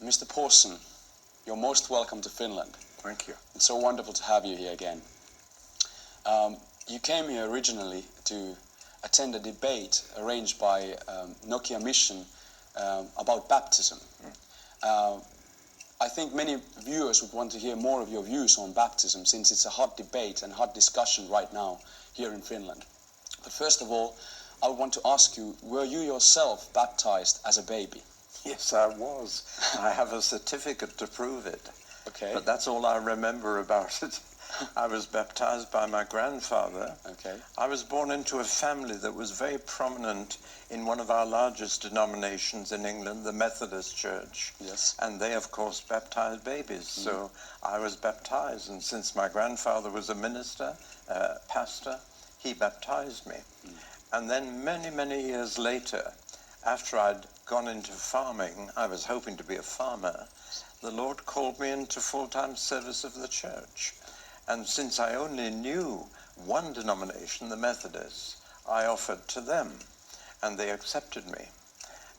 Mr. Pawson, you're most welcome to Finland. Thank you. It's so wonderful to have you here again. You came here originally to attend a debate arranged by Nokia Mission about baptism. I think many viewers would want to hear more of your views on baptism, since it's a hot debate and hot discussion right now here in Finland. But first of all, I want to ask you, were you yourself baptized as a baby? Yes, I was. I have a certificate to prove it. Okay. But that's all I remember about it. I was baptized by my grandfather. Okay. I was born into a family that was very prominent in one of our largest denominations in England, the Methodist Church. Yes. And they, of course, baptized babies. So I was baptized, and since my grandfather was a minister, pastor, he baptized me. And then many, many years later, after I'd gone into farming, I was hoping to be a farmer, the Lord called me into full-time service of the church. And since I only knew one denomination, the Methodists, I offered to them, and they accepted me.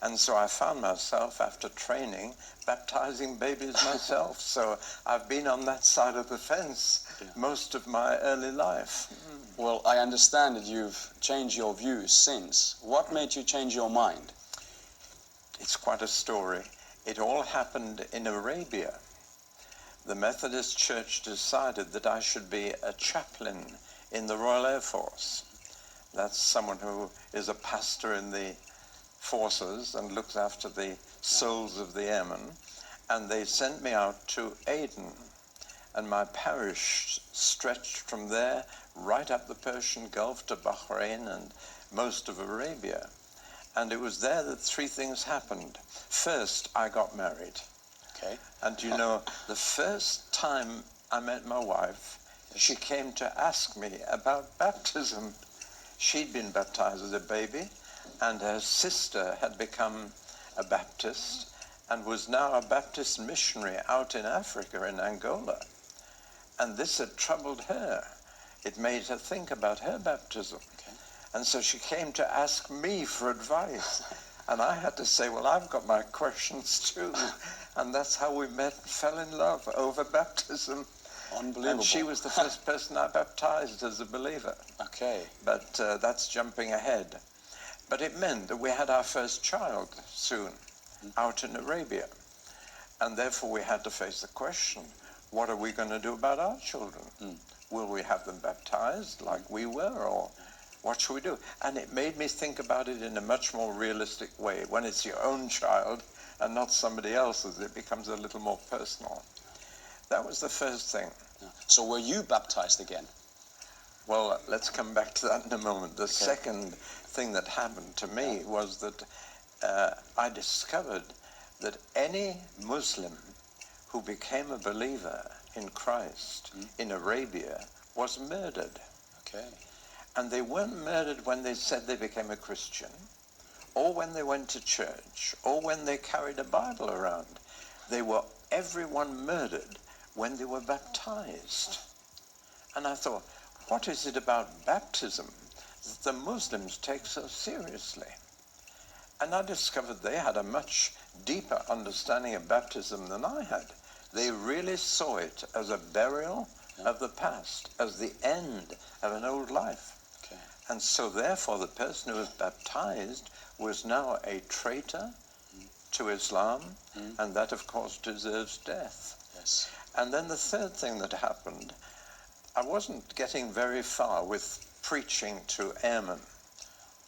And so I found myself, after training, baptizing babies myself. So I've been on that side of the fence most of my early life. Well, I understand that you've changed your views since. What made you change your mind? It's quite a story. It all happened in Arabia. The Methodist Church decided that I should be a chaplain in the Royal Air Force. That's someone who is a pastor in the forces and looks after the souls of the airmen. And they sent me out to Aden. And my parish stretched from there right up the Persian Gulf to Bahrain and most of Arabia. And it was there that three things happened. First, I got married. Okay. And you know, the first time I met my wife, she came to ask me about baptism. She'd been baptized as a baby, and her sister had become a Baptist and was now a Baptist missionary out in Africa, in Angola. And this had troubled her. It made her think about her baptism. Okay. And so she came to ask me for advice. And I had to say, well, I've got my questions too. And that's how we met and fell in love over baptism. Unbelievable. And she was the first person I baptized as a believer. Okay. But that's jumping ahead. But it meant that we had our first child soon, out in Arabia. And therefore we had to face the question, what are we going to do about our children? Will we have them baptized like we were, or what should we do? And it made me think about it in a much more realistic way. When it's your own child and not somebody else's, it becomes a little more personal. That was the first thing. So were you baptized again? Well, let's come back to that in a moment. The second thing that happened to me was that I discovered that any Muslim who became a believer in Christ in Arabia was murdered. Okay. And they weren't murdered when they said they became a Christian, or when they went to church, or when they carried a Bible around. They were everyone murdered when they were baptized. And I thought, what is it about baptism that the Muslims take so seriously? And I discovered they had a much deeper understanding of baptism than I had. They really saw it as a burial of the past, as the end of an old life. Okay. And so therefore the person who was baptized was now a traitor to Islam, and that of course deserves death. Yes. And then the third thing that happened, I wasn't getting very far with preaching to airmen,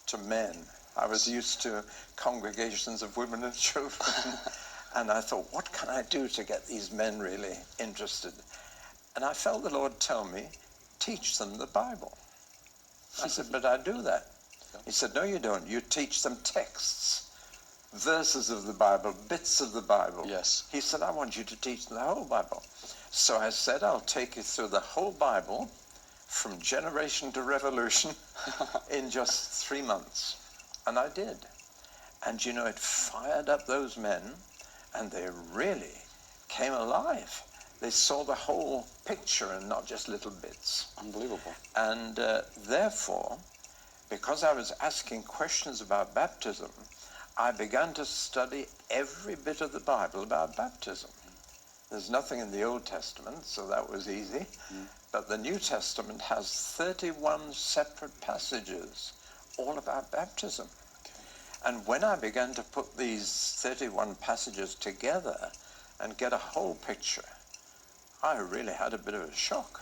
to men. I was used to congregations of women and children. And I thought, what can I do to get these men really interested? And I felt the Lord tell me, teach them the Bible. I said, but I do that. He said, no, you don't. You teach them texts, verses of the Bible, bits of the Bible. Yes. He said, I want you to teach them the whole Bible. So I said, I'll take you through the whole Bible from generation to revolution in just 3 months. And I did. And you know, it fired up those men, and they really came alive. They saw the whole picture and not just little bits. Unbelievable. And therefore, because I was asking questions about baptism, I began to study every bit of the Bible about baptism. There's nothing in the Old Testament, so that was easy. But the New Testament has 31 separate passages all about baptism. And when I began to put these 31 passages together and get a whole picture, I really had a bit of a shock.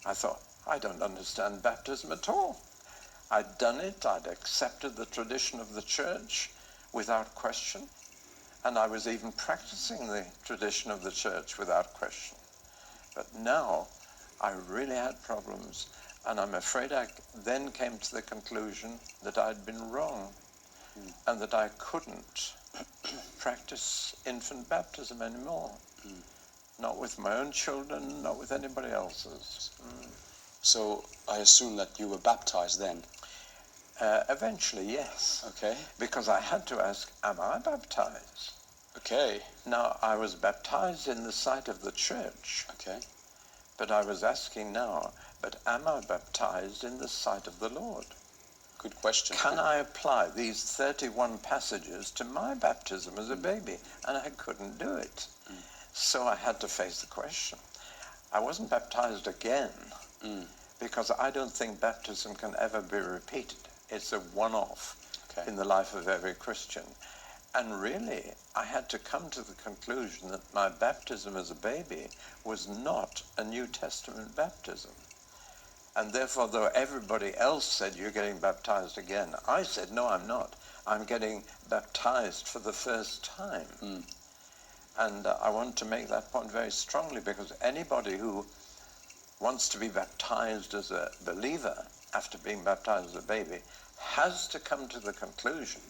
I thought, I don't understand baptism at all. I'd done it, I'd accepted the tradition of the church without question, and I was even practicing the tradition of the church without question. But now I really had problems, and I'm afraid I then came to the conclusion that I'd been wrong and that I couldn't practice infant baptism anymore. Not with my own children, not with anybody else's. So I assume that you were baptized then? Eventually, yes. Okay. Because I had to ask, am I baptized? Okay. Now, I was baptized in the sight of the church. Okay. But I was asking now, but am I baptized in the sight of the Lord? Good question. Can I apply these 31 passages to my baptism as a baby? And I couldn't do it. So I had to face the question. I wasn't baptized again because I don't think baptism can ever be repeated. It's a one-off in the life of every Christian. And really, I had to come to the conclusion that my baptism as a baby was not a New Testament baptism. And therefore, though everybody else said, you're getting baptized again, I said, no, I'm not. I'm getting baptized for the first time. And I want to make that point very strongly, because anybody who wants to be baptized as a believer after being baptized as a baby has to come to the conclusion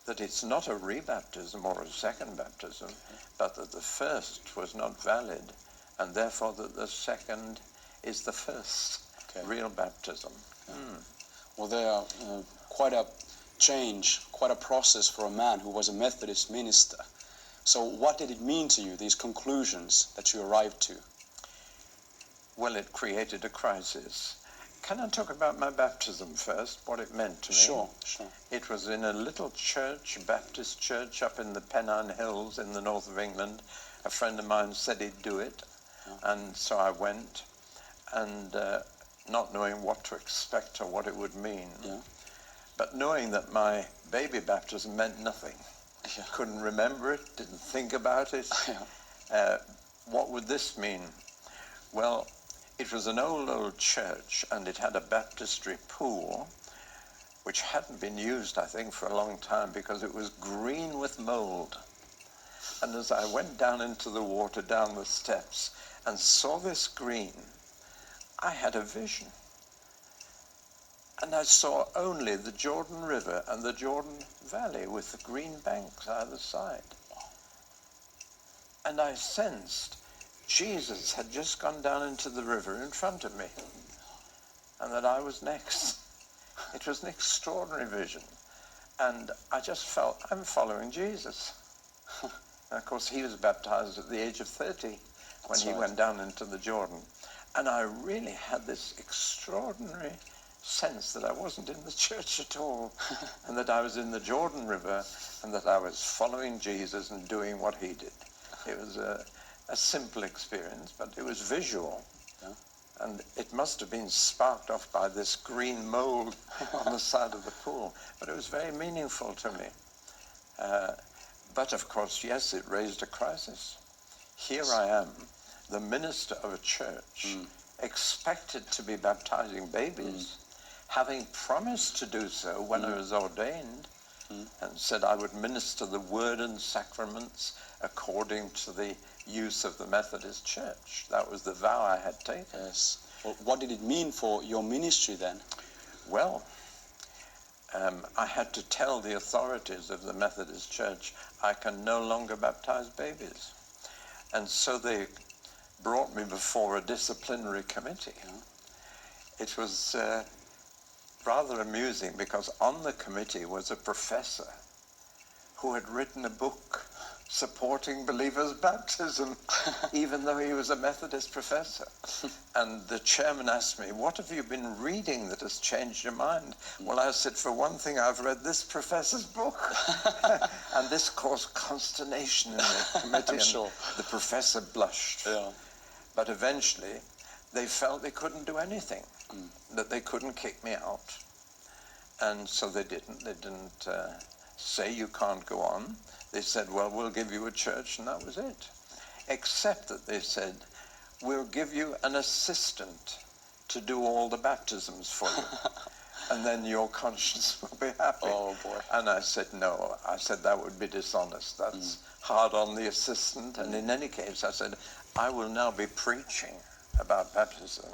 that it's not a rebaptism or a second baptism, but that the first was not valid, and therefore that the second is the first real baptism. Well, there are quite a change, quite a process for a man who was a Methodist minister. So what did it mean to you, these conclusions that you arrived to? Well, it created a crisis. Can I talk about my baptism first, what it meant to me? Sure. It was in a little church, Baptist church, up in the Pennine Hills in the north of England. A friend of mine said he'd do it, and so I went, and not knowing what to expect or what it would mean, but knowing that my baby baptism meant nothing. Couldn't remember it, didn't think about it. What would this mean? Well, it was an old church, and it had a baptistry pool, which hadn't been used, I think, for a long time, because it was green with mold. And as I went down into the water, down the steps, and saw this green, I had a vision. And I saw only the Jordan River and the Jordan Valley with the green banks either side. And I sensed Jesus had just gone down into the river in front of me, and that I was next. It was an extraordinary vision. And I just felt, I'm following Jesus. And of course, he was baptized at the age of 30 when he went down into the Jordan. And I really had this extraordinary sense that I wasn't in the church at all, and that I was in the Jordan River, and that I was following Jesus and doing what he did. It was a simple experience, but it was visual. And it must have been sparked off by this green mold on the side of the pool. But it was very meaningful to me. But of course, yes, it raised a crisis. Here I am, the minister of a church, expected to be baptizing babies, having promised to do so when I was ordained, and said I would minister the word and sacraments according to the use of the Methodist Church. That was the vow I had taken. Yes. Well, what did it mean for your ministry then? Well, I had to tell the authorities of the Methodist Church I can no longer baptize babies. And so they brought me before a disciplinary committee. It was rather amusing, because on the committee was a professor who had written a book supporting believers' baptism, even though he was a Methodist professor. And the chairman asked me, what have you been reading that has changed your mind? Well, I said, for one thing, I've read this professor's book. And this caused consternation in the committee. I'm sure. The professor blushed. Yeah. But eventually, they felt they couldn't do anything, that they couldn't kick me out. And so they didn't. They didn't say you can't go on. They said, well, we'll give you a church, and that was it. Except that they said, we'll give you an assistant to do all the baptisms for you. And then your conscience will be happy. Oh, boy. And I said, no. I said, that would be dishonest. That's hard on the assistant. And in any case, I said, I will now be preaching about baptism